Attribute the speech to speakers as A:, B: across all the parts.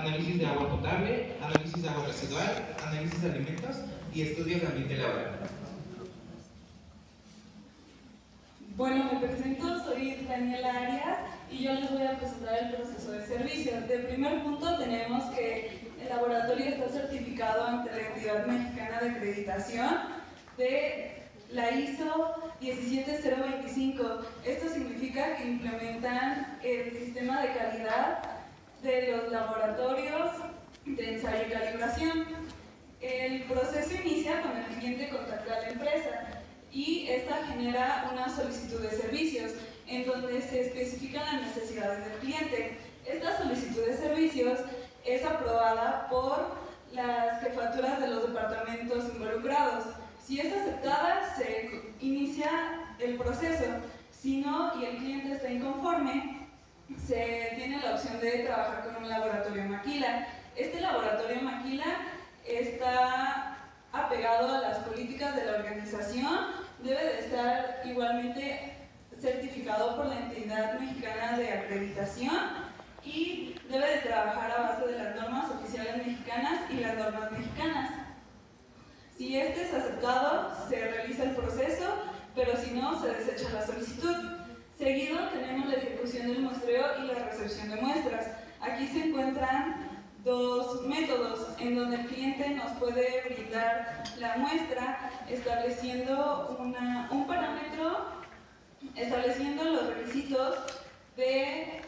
A: análisis de agua potable, análisis de agua residual, análisis de alimentos y estudios de ambiente laboral.
B: Bueno, me presento, soy Daniela Arias y yo les voy a presentar el proceso de servicio. De primer punto tenemos que el laboratorio está certificado ante la Entidad Mexicana de Acreditación de la ISO 17025. Esto significa que implementan el sistema de calidad de los laboratorios de ensayo y calibración. El proceso inicia con el cliente contactar a la empresa y esta genera una solicitud de servicios en donde se especifican las necesidades del cliente. Esta solicitud de servicios es aprobada por las jefaturas de los departamentos involucrados. Si es aceptada, se inicia el proceso. Si no y el cliente está inconforme, se tiene la opción de trabajar con un laboratorio maquila. Este laboratorio maquila está apegado a las políticas de la organización, debe de estar igualmente certificado por la Entidad Mexicana de Acreditación y debe de trabajar a base de las normas oficiales mexicanas y las normas mexicanas. Si este es aceptado, se realiza el proceso, pero si no, se desecha la solicitud. Seguido tenemos la ejecución del muestreo y la recepción de muestras. Aquí se encuentran dos métodos en donde el cliente nos puede brindar la muestra estableciendo un parámetro, estableciendo los requisitos de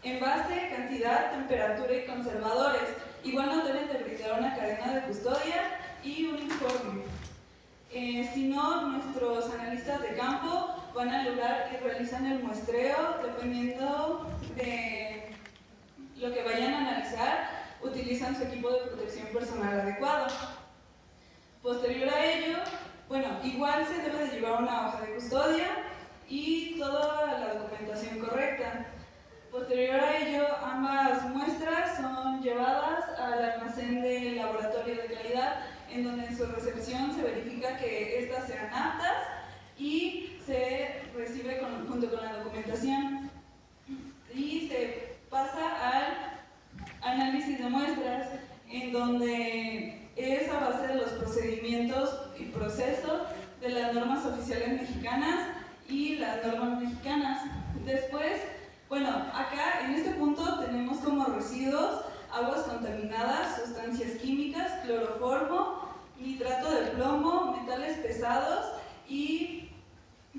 B: envase, cantidad, temperatura y conservadores. Igual nos deben de brindar una cadena de custodia y un informe. Si no, nuestros analistas de campo van al lugar y realizan el muestreo dependiendo de lo que vayan a analizar, utilizan su equipo de protección personal adecuado. Posterior a ello, igual se debe de llevar una hoja de custodia y toda la documentación correcta. Posterior a ello, ambas muestras son llevadas al almacén del laboratorio de calidad, en donde en su recepción se verifica que estas sean aptas y se recibe junto con la documentación. Y se pasa al análisis de muestras, en donde es a base de los procedimientos y procesos de las normas oficiales mexicanas y las normas mexicanas. Después, acá en este punto tenemos como residuos aguas contaminadas, sustancias químicas, cloroformo, nitrato de plomo, metales pesados y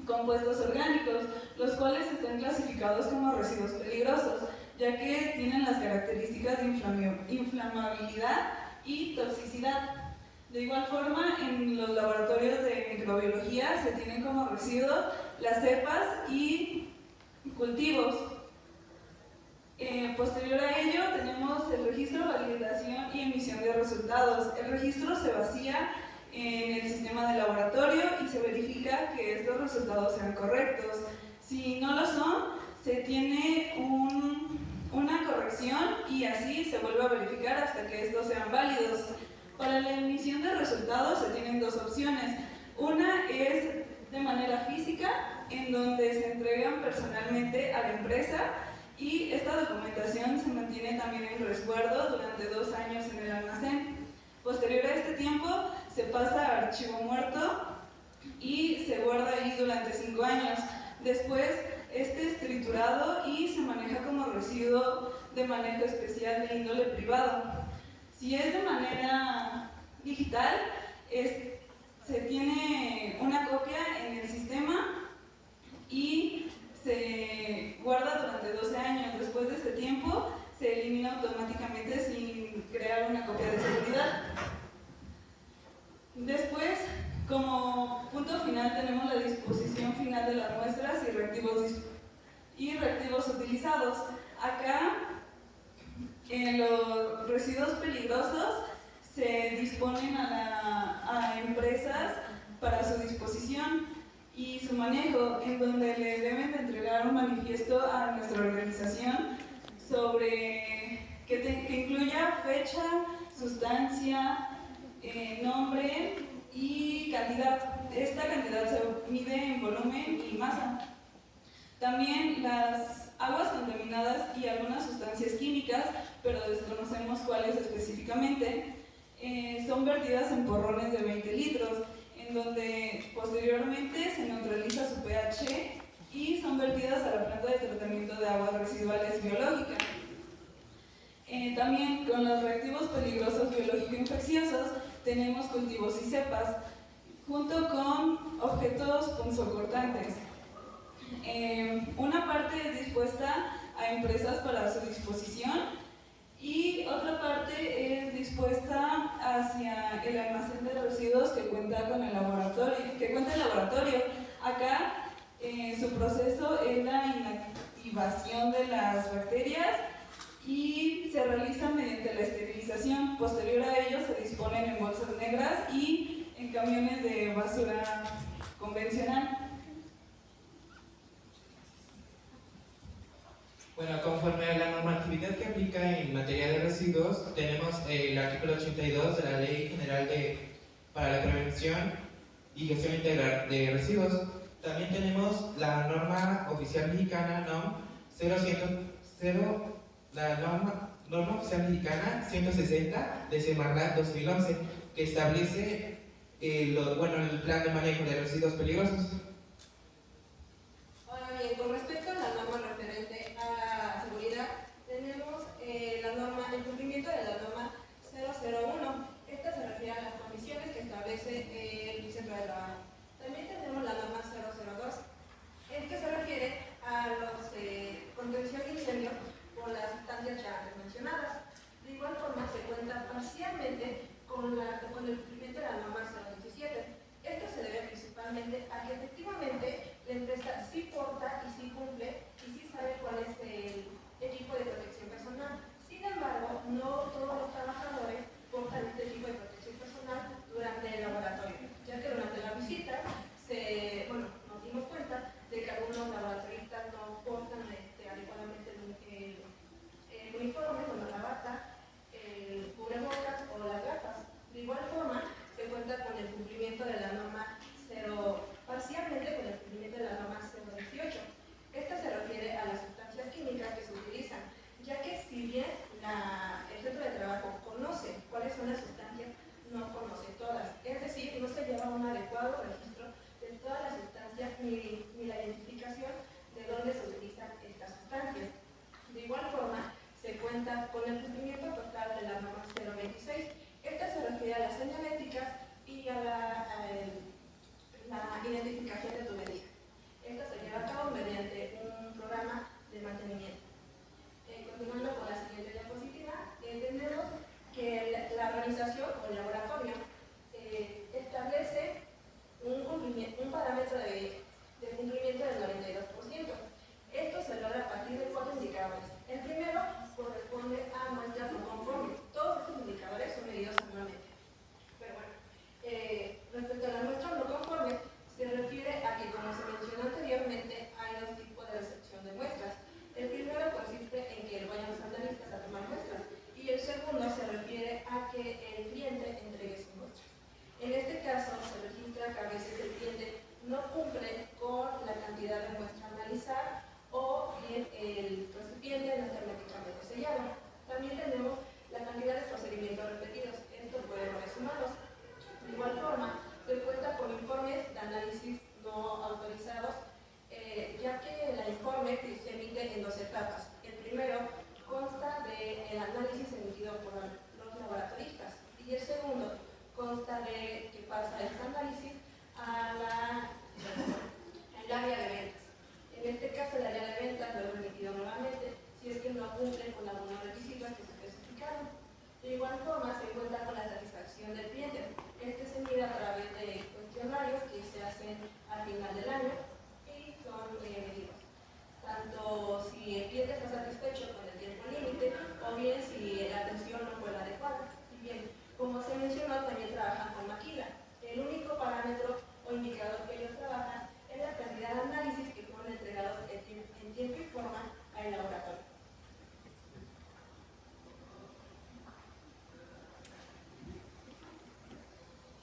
B: compuestos orgánicos, los cuales están clasificados como residuos peligrosos, ya que tienen las características de inflamabilidad y toxicidad. De igual forma, en los laboratorios de microbiología se tienen como residuos las cepas y cultivos. Posterior a ello tenemos el registro, validación y emisión de resultados. El registro se vacía en el sistema de laboratorio y se verifica que estos resultados sean correctos. Si no lo son, se tiene una corrección y así se vuelve a verificar hasta que estos sean válidos. Para la emisión de resultados se tienen dos opciones. Una es de manera física, en donde se entregan personalmente a la empresa y esta documentación se mantiene también en resguardo durante 2 años en el almacén. Posterior a este tiempo se pasa a archivo muerto y se guarda ahí durante 5 años. Después este es triturado y se maneja como residuo de manejo especial de índole privado. Si es de manera digital, se tiene una copia en el sistema y se guarda durante 12 años. Después de este tiempo se elimina automáticamente sin crear una copia de seguridad. Después, como punto final, tenemos la disposición final de las muestras y reactivos utilizados. Acá, en los residuos peligrosos se disponen a empresas para su disposición y su manejo, en donde le deben de entregar un manifiesto a nuestra organización sobre que incluya fecha, sustancia, nombre y cantidad. Esta cantidad se mide en volumen y masa. También las aguas contaminadas y algunas sustancias químicas, pero desconocemos cuáles específicamente, son vertidas en porrones de 20 litros, en donde posteriormente se neutraliza su pH y son vertidas a la planta de tratamiento de aguas residuales biológicas. También con los reactivos peligrosos biológico-infecciosos tenemos cultivos y cepas, junto con objetos punzocortantes. Una parte es dispuesta a empresas para su disposición y otra parte es dispuesta hacia el almacén de residuos que cuenta con el laboratorio. Acá su proceso es la inactivación de las bacterias y se realiza mediante la esterilización. Posterior a ello se disponen en bolsas negras y en camiones de basura convencional.
A: Bueno, conforme a la normatividad que aplica en materia de residuos, tenemos el artículo 82 de la Ley General para la Prevención y Gestión Integral de Residuos. También tenemos la norma oficial mexicana NOM 0100, la norma oficial mexicana 160 de Semarnat 2011, que establece el plan de manejo de residuos peligrosos.
C: Ahora bien, con respecto a la norma referente a la seguridad, tenemos el cumplimiento de la norma 001. Esta se refiere a las condiciones que establece el centro de trabajo. También tenemos la norma 002, que se refiere a los contención de incendios por las sustancias ya antes mencionadas. De igual forma, se cuenta parcialmente con el cumplimiento de la norma 017. Esto se debe principalmente a que efectivamente la empresa sí porta y sí cumple y sí sabe cuál es el equipo de protección personal. Sin embargo, no todos los trabajadores portan este equipo de protección personal durante el laboratorio, ya que durante la visita nos dimos cuenta de que algunos laboratoristas no portan adecuadamente el uniforme, como la bata, el cubrebocas o las gafas. De igual forma, se cuenta con el cumplimiento de la norma parcialmente con el cumplimiento de la norma 018. Esta se refiere a las sustancias químicas que se utilizan, ya que si bien el centro de trabajo conoce cuáles son las sustancias, no conoce todas. Es decir, no se lleva un adecuado registro de todas las sustancias ni la identificación de dónde se utilizan estas sustancias. De igual forma, se cuenta con el cumplimiento total de la norma 026. Esta se refiere a las señaléticas y a la identificación de tubería. Esta se lleva a cabo mediante un programa de mantenimiento. Continuando con la siguiente diapositiva, tenemos que la organización o el laboratorio establece un parámetro de cumplimiento del 92%. Esto se logra a partir de 4 indicadores. El primero corresponde a muestras no conformes. Todos estos indicadores son medidos anualmente. Pero bueno, respecto a las muestras no conformes, se refiere a que, como se mencionó anteriormente, hay dos tipos de recepción de muestras. El primero consiste en que vayan los analistas a tomar muestras y el segundo se refiere a que el cliente entregue su muestra. En este caso, se registra que a veces el cliente no cumple con la cantidad de muestra a analizar o bien el recipiente no está herméticamente sellado. También tenemos la cantidad de procedimientos repetidos, esto por errores humanos. De igual forma, se cuenta con informes de análisis no autorizados, ya que el informe se emite en 2 etapas. El primero consta del análisis emitido por los laboratoristas y el segundo consta de que pasa este análisis al área de ventas. En este caso, el área de ventas lo he remitido nuevamente si es que no cumplen con algunos requisitos que se especificaron. De igual forma, se cuenta con la satisfacción del cliente. Este se mide a través de cuestionarios que se hacen al final del año y son medidos. Tanto si el cliente está satisfecho con el tiempo límite o bien si la atención no fue la adecuada. Y bien, como se mencionó, también trabajan con maquila. El único parámetro o indicador que ellos trabajan es la cantidad de análisis que fueron entregados en tiempo y forma al laboratorio.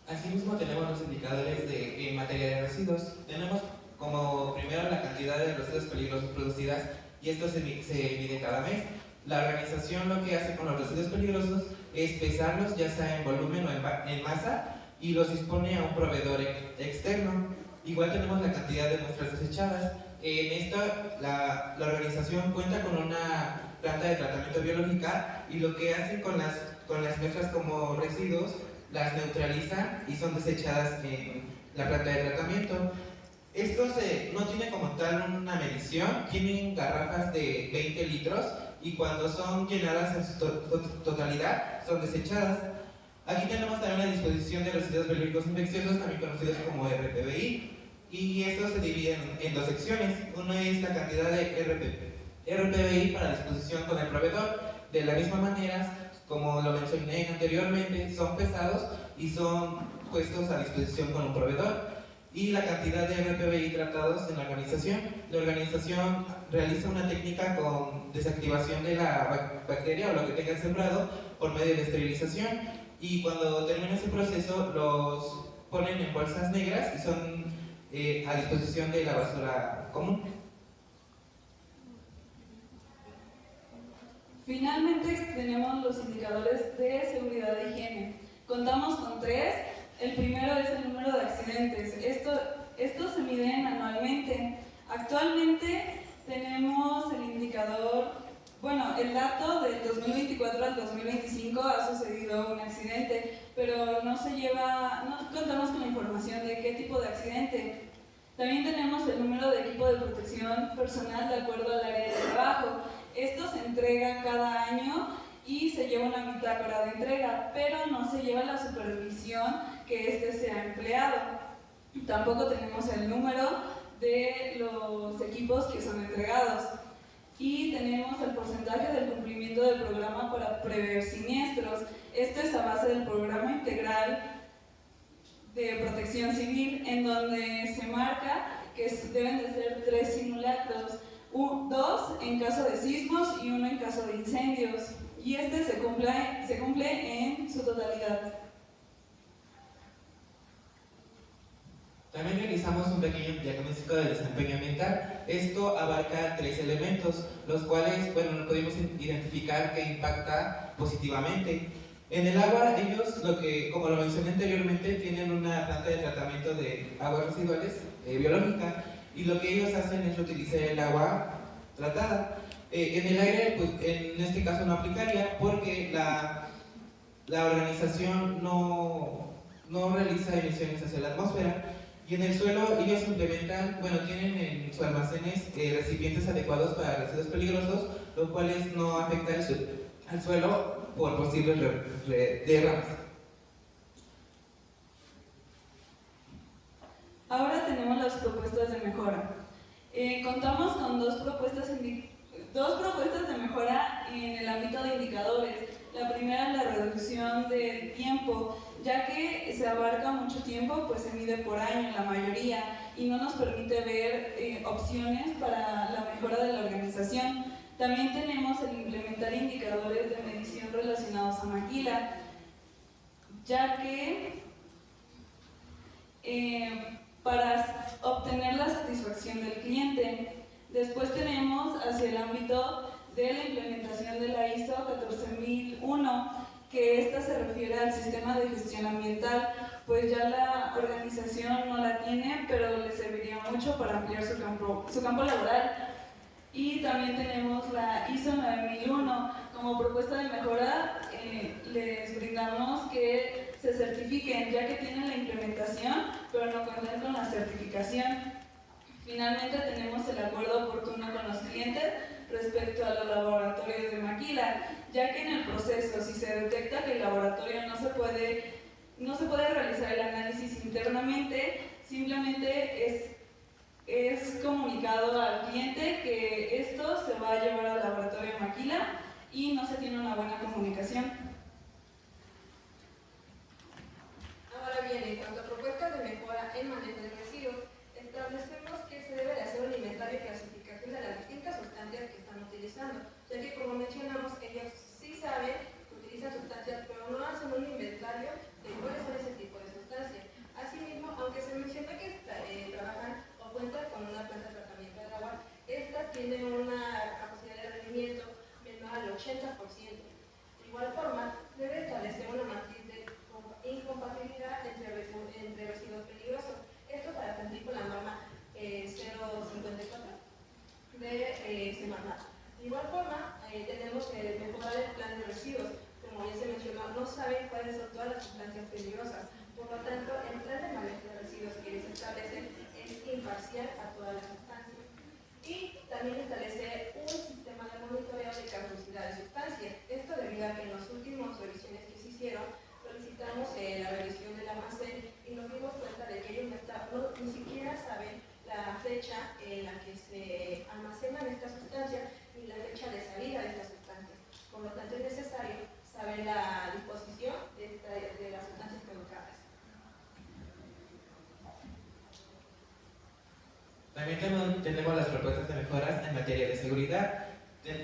A: Asimismo, tenemos los indicadores en materia de residuos. Tenemos como primero la cantidad de residuos peligrosos producidas y esto se mide cada mes. La organización lo que hace con los residuos peligrosos es pesarlos, ya sea en volumen o en masa, y los dispone a un proveedor externo. Igual tenemos la cantidad de muestras desechadas. En esta, la organización cuenta con una planta de tratamiento biológica y lo que hacen con las muestras como residuos, las neutralizan y son desechadas en la planta de tratamiento. Esto no tiene como tal una medición, tienen garrafas de 20 litros y cuando son llenadas en su totalidad son desechadas. Aquí tenemos también la disposición de residuos biológicos infecciosos, también conocidos como RPBI, y estos se dividen en dos secciones. Uno es la cantidad de RPBI para disposición con el proveedor. De la misma manera, como lo mencioné anteriormente, son pesados y son puestos a disposición con un proveedor. Y la cantidad de RPBI tratados en la organización. La organización realiza una técnica con desactivación de la bacteria o lo que tenga sembrado por medio de esterilización, y cuando termina ese proceso los ponen en bolsas negras y son a disposición de la basura común.
B: Finalmente tenemos los indicadores de seguridad e higiene. Contamos con 3. El primero es el número de accidentes. Estos se miden anualmente. Actualmente tenemos el indicador, el dato del 2024 al 2025 ha sucedido un accidente, pero no contamos con la información de qué tipo de accidente. También tenemos el número de equipo de protección personal de acuerdo al área de trabajo. Esto se entrega cada año y se lleva una bitácora de entrega, pero no se lleva la supervisión que este sea empleado. Tampoco tenemos el número de los equipos que son entregados. Y tenemos el porcentaje del cumplimiento del programa para prever siniestros. Esto es a base del programa integral de protección civil, en donde se marca que deben de ser 3 simulacros, 2 en caso de sismos y 1 en caso de incendios, y este se cumple en su totalidad.
A: También realizamos un pequeño diagnóstico de desempeño ambiental. Esto abarca 3 elementos, los cuales, no pudimos identificar que impacta positivamente. En el agua, ellos, como lo mencioné anteriormente, tienen una planta de tratamiento de aguas residuales biológica, y lo que ellos hacen es utilizar el agua tratada. En el aire, pues en este caso no aplicaría porque la organización no realiza emisiones hacia la atmósfera. Y en el suelo ellos implementan, tienen en sus almacenes recipientes adecuados para residuos peligrosos, los cuales no afectan al suelo por posibles derrames.
B: Ahora tenemos las propuestas de mejora. Contamos con dos propuestas de mejora en el ámbito de indicadores. La primera es la reducción del tiempo, ya que se abarca mucho tiempo, pues se mide por año la mayoría y no nos permite ver opciones para la mejora de la organización. También tenemos el implementar indicadores de medición relacionados a maquila, ya que para obtener la satisfacción del cliente. Después tenemos hacia el ámbito de la implementación de la ISO 14001, que esta se refiere al sistema de gestión ambiental, pues ya la organización no la tiene, pero le serviría mucho para ampliar su campo laboral. Y también tenemos la ISO 9001. Como propuesta de mejora, les brindamos que se certifiquen, ya que tienen la implementación, pero no cuentan con la certificación. Finalmente tenemos el acuerdo oportuno con los clientes respecto a los laboratorios de maquila, ya que en el proceso, si se detecta que el laboratorio no se puede realizar el análisis internamente, simplemente es comunicado al cliente que esto se va a llevar al laboratorio de maquila y no se tiene una buena comunicación.
C: Ahora bien, en cuanto a propuestas de mejora en manejo de residuos, establecemos que se debe de hacer un inventario y clasificación de las distintas sustancias que están utilizando, ya que como mencionamos, ellos sí saben que utilizan sustancias, pero no hacen un inventario de cuáles son ese tipo de sustancias. Asimismo, aunque se menciona que trabajan o cuentan con una planta de tratamiento del agua, estas tienen una igual forma, debe establecer una matriz de incompatibilidad entre residuos peligrosos. Esto para cumplir con la norma 054 de Semarnat. De igual forma, tenemos que mejorar el plan de residuos. Como ya se mencionó, no saben cuáles son todas las sustancias peligrosas. Por lo tanto, el plan de manejo de residuos que se establece es imparcial a todas las sustancias. Y también establecer un sistema de monitoreo de caducidad de sustancias. Esto debido a que en las últimas revisiones que se hicieron, solicitamos la revisión del almacén y nos dimos cuenta de que ellos ni siquiera saben la fecha en la que se almacenan estas sustancias y la fecha de salida de estas sustancias. Por lo tanto, es necesario saber la disposición de las sustancias colocadas.
A: También tenemos las propuestas de mejoras en materia de seguridad.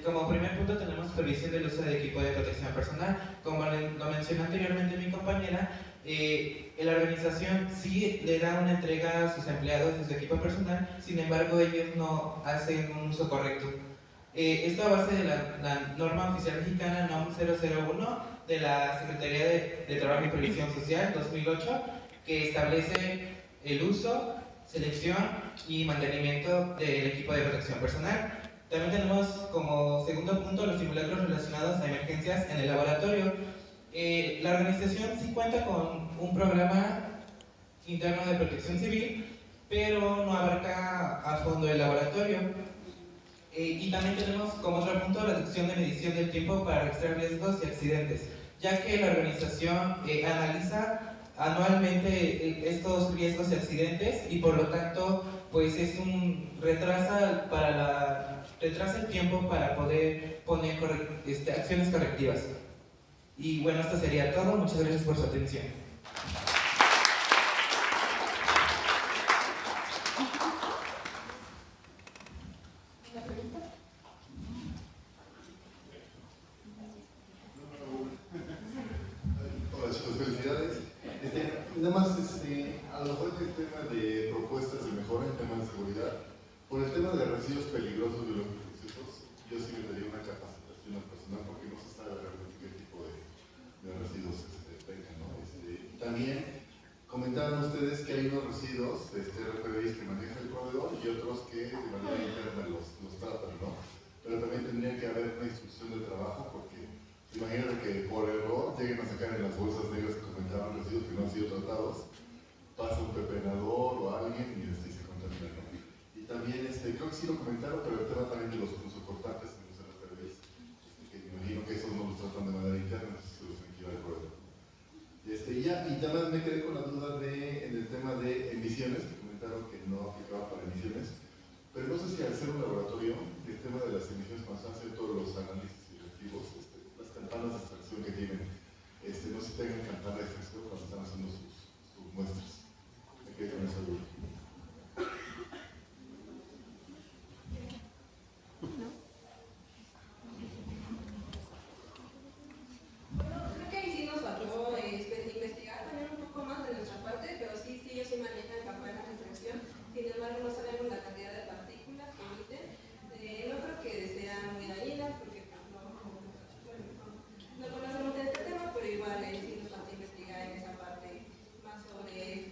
A: Como primer punto tenemos supervisión del uso de equipo de protección personal. Como lo mencionó anteriormente mi compañera, la organización sí le da una entrega a sus empleados de su equipo personal, sin embargo ellos no hacen un uso correcto. Esto a base de la norma oficial mexicana NOM 001 de la Secretaría de Trabajo y Previsión Social 2008, que establece el uso, selección y mantenimiento del equipo de protección personal. También tenemos como segundo punto los simulacros relacionados a emergencias en el laboratorio. La organización sí cuenta con un programa interno de protección civil, pero no abarca a fondo el laboratorio. Y también tenemos como otro punto la sección de medición del tiempo para registrar riesgos y accidentes, ya que la organización analiza anualmente estos riesgos y accidentes y por lo tanto pues es un retrasa el tiempo para poder poner acciones correctivas. Y bueno, esto sería todo. Muchas gracias por su atención.
D: Hola chicos, felicidades. Nada más, a lo mejor en el tema de propuestas de mejora en temas de seguridad, por el tema de residuos peligrosos de los infecciosos, yo sí me daría una capacitación al personal porque no se sabe realmente qué tipo de residuos tengan, ¿no? También comentaban ustedes que hay unos residuos, RPBIs que maneja el proveedor y otros que de manera interna los tratan, ¿no? Pero también tendría que haber una instrucción de trabajo porque imagínate que por error lleguen a sacar en las bolsas negras que comentaban residuos que no han sido tratados, pasa un pepenador o alguien y se contamina, ¿no? Y también, creo que sí lo comentaron, pero el tema también de los punzocortantes en los RPBs, que me imagino que esos no los tratan de manera interna, se los tienen que llevar al proveedor. Y también me quedé con la duda en el tema de emisiones, que comentaron que no aplicaba para emisiones, pero no sé si al ser un laboratorio, el tema de las emisiones cuando se hacen todos los análisis reactivos, las campanas de extracción que tienen, no se tengan campana de extracción cuando están haciendo sus muestras. Me quedé con esa duda.
C: Creo que ahí sí nos faltó investigar también un poco más de nuestra parte, pero sí, ellos sí manejan campanas de extracción. Sin embargo, no sabemos la cantidad de partículas que emiten. No creo que sean muy dañinas porque no conocemos de este tema, pero igual sí nos falta investigar en esa parte más sobre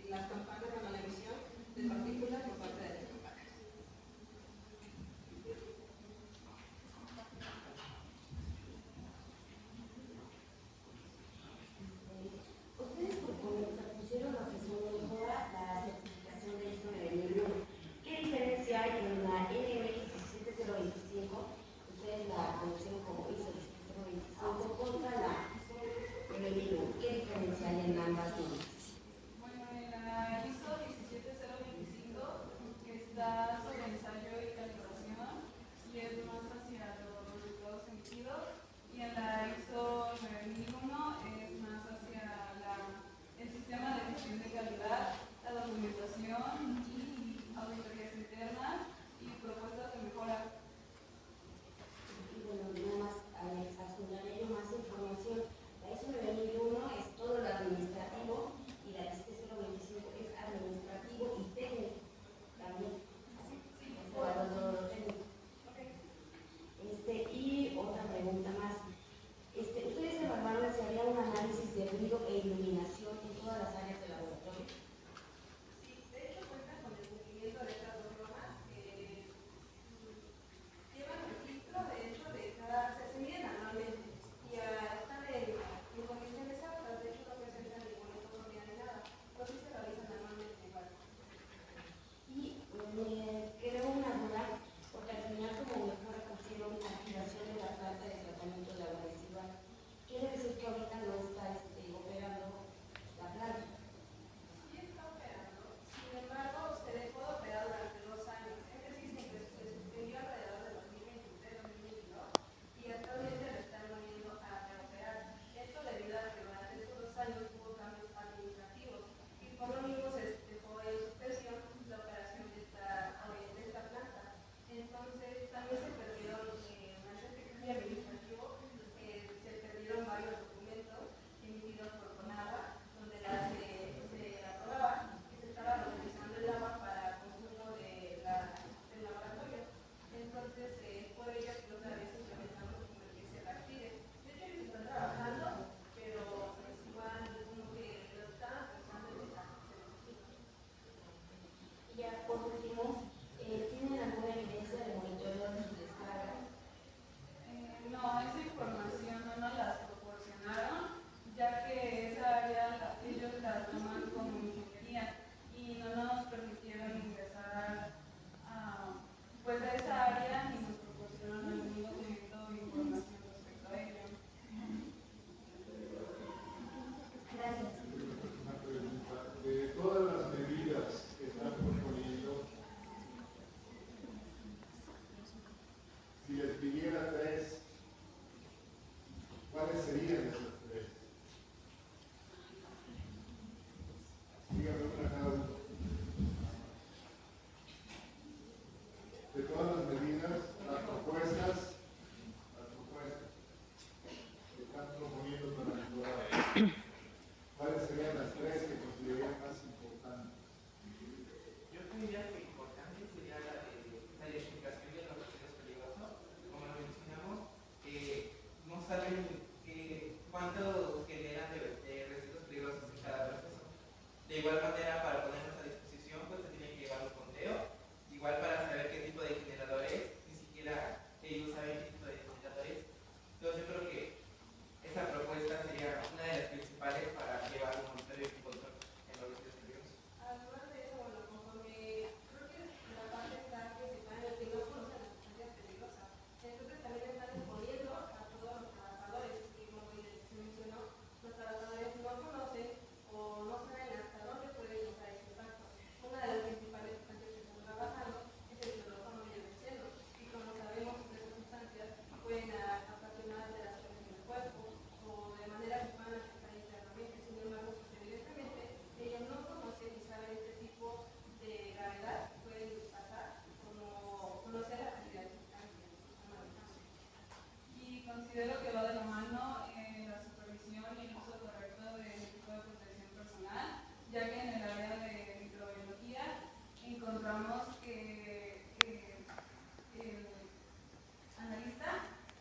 D: serían esas tres? Dígame una cada uno. De todas las medidas, las propuestas que están proponiendo para mejorar, ¿cuáles serían las tres que considerarían más importantes?
A: Yo diría que importante sería la identificación de los residuos peligrosos. Como lo mencionamos, no saben cuánto generan de residuos peligrosos en cada proceso. De igual manera, para ponernos a disposición, pues se tiene que llevar un conteo. Igual para saber qué tipo de generadores, ni siquiera ellos saben qué tipo de generadores. Entonces yo creo que esa propuesta sería una de las principales para llevar un monitoreo y control en los residuos peligrosos.
C: Además de eso, bueno, conforme creo que la parte está principal en el que no conocen las sustancias peligrosas. Entonces también están exponiendo a todos los trabajadores, y como se mencionó, los trabajadores no conocen o no saben hasta dónde pueden llegar ese impacto. Una de las principales sustancias que están trabajando es el cloroformo y el benceno, y como sabemos, estas sustancias pueden ocasionar alteraciones en el cuerpo o de manera que puedan afectar internamente. Sin embargo, pues evidentemente ellos no conocen ni saben este tipo de gravedad que pueden pasar, como conocer la cantidad de sustancias que están manejando.
B: Y considero que va de la mano la supervisión y el uso correcto del equipo de protección personal, ya que en el área de microbiología encontramos que el analista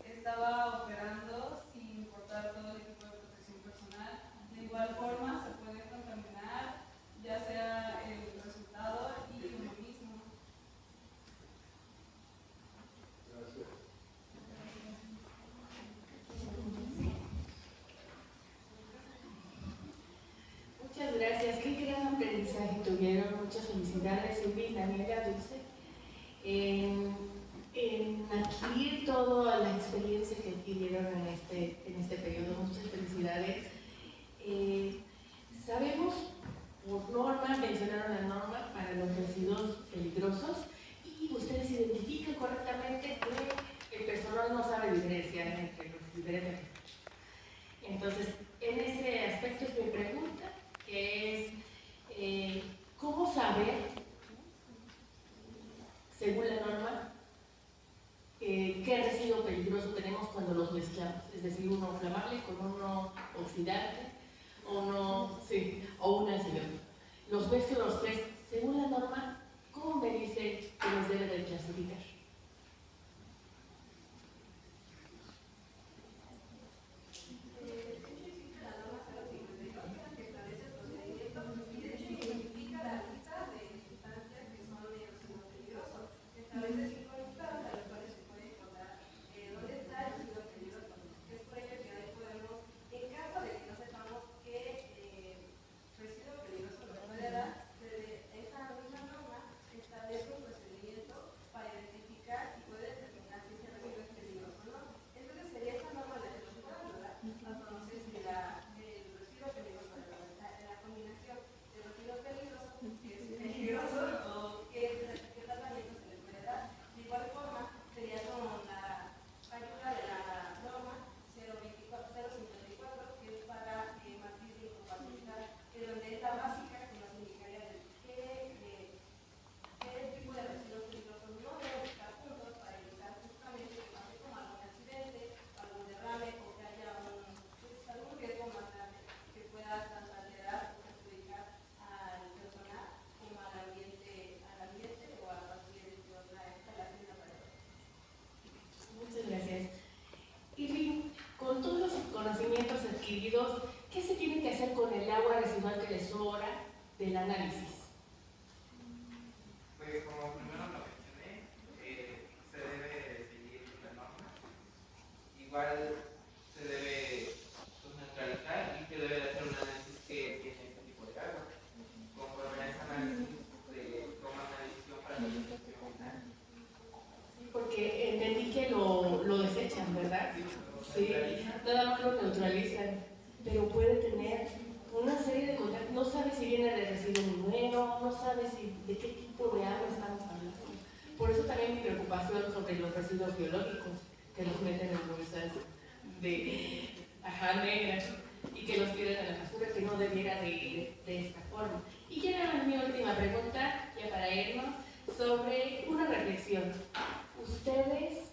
B: estaba operando sin importar todo el equipo de protección personal. De igual forma se puede contaminar ya sea el resultado y uno mismo.
D: Gracias.
E: Muchas gracias. Qué gran aprendizaje tuvieron. Muchas felicidades, Silvia, Daniela, Dulce, en adquirir toda la experiencia que adquirieron en este periodo. Muchas felicidades. Sabemos, por norma, mencionaron la norma para los residuos peligrosos y ustedes identifican correctamente que el personal no sabe diferenciar entre los diferentes. Entonces, en ese aspecto es mi pregunta, que es ¿cómo saber, según la norma, qué residuo peligroso tenemos cuando los mezclamos? Es decir, uno flamable con uno oxidante o un ácido. Los mezclo los tres. Según la norma, ¿cómo me dice que los debe de clasificar?
C: Establece 5 listados a los cuales se puede encontrar dónde está el residuo peligroso. Es por ello que ahí podemos, en caso de que no sepamos qué residuo peligroso nos puede dar, esa misma norma establece un procedimiento para identificar y poder determinar si ese residuo es peligroso o no. Entonces sería esa norma la que nos puede ayudar a conocer si el residuo peligroso de la combinación de residuos peligrosos es peligroso o qué tratamiento se le puede dar. De igual forma, sería con la ayuda de la norma 054, que es para matriz de incompatibilidad, donde es la básica que nos indicaría qué tipo de residuos peligrosos no deben estar juntos para evitar justamente que pase como algún accidente, algún derrame o que haya algún riesgo más grande que pueda tanto alterar o perjudicar al personal como al ambiente o a cualquier otra instalación de pared.
E: Muchas gracias. Irving, con todos los conocimientos adquiridos, ¿qué se tiene que hacer con el agua residual que les sobra del análisis?
A: Pues como primero lo mencioné, se debe seguir la norma. Igual se debe neutralizar y se debe de hacer un análisis que tiene este tipo de agua. Conforme a ese análisis se toma una decisión para la utilización final.
E: Sí, porque entendí que lo desechan, ¿verdad? Sí, nada más lo neutralizan, pero puede tener una serie de contactos. No sabe si viene de residuo minero, no sabe de qué tipo de agua estamos hablando. Por eso también mi preocupación sobre los residuos biológicos que los meten en bolsas ajá, negras, y que los tiran a la basura, que no debiera de ir de esta forma. Y ya nada más mi última pregunta, ya para irnos, sobre una reflexión. ¿Ustedes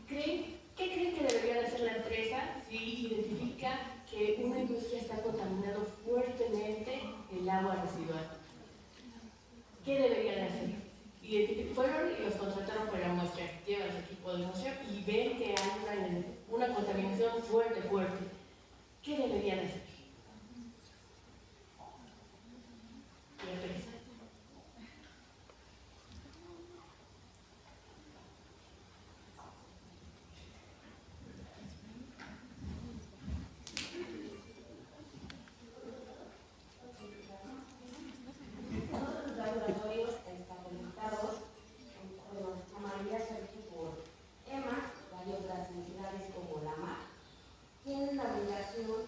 E: qué creen que debería de hacer la empresa si identifica que una industria está contaminando fuertemente el agua residual? ¿Qué debería de hacer? Fueron y los contrataron para muestra, llevan su equipo de muestra y ven que hay una contaminación fuerte. ¿Qué deberían hacer? La empresa.
F: Todos los laboratorios están conectados, bueno, la mayoría son por EMA, hay otras entidades como la MAC, tienen la obligación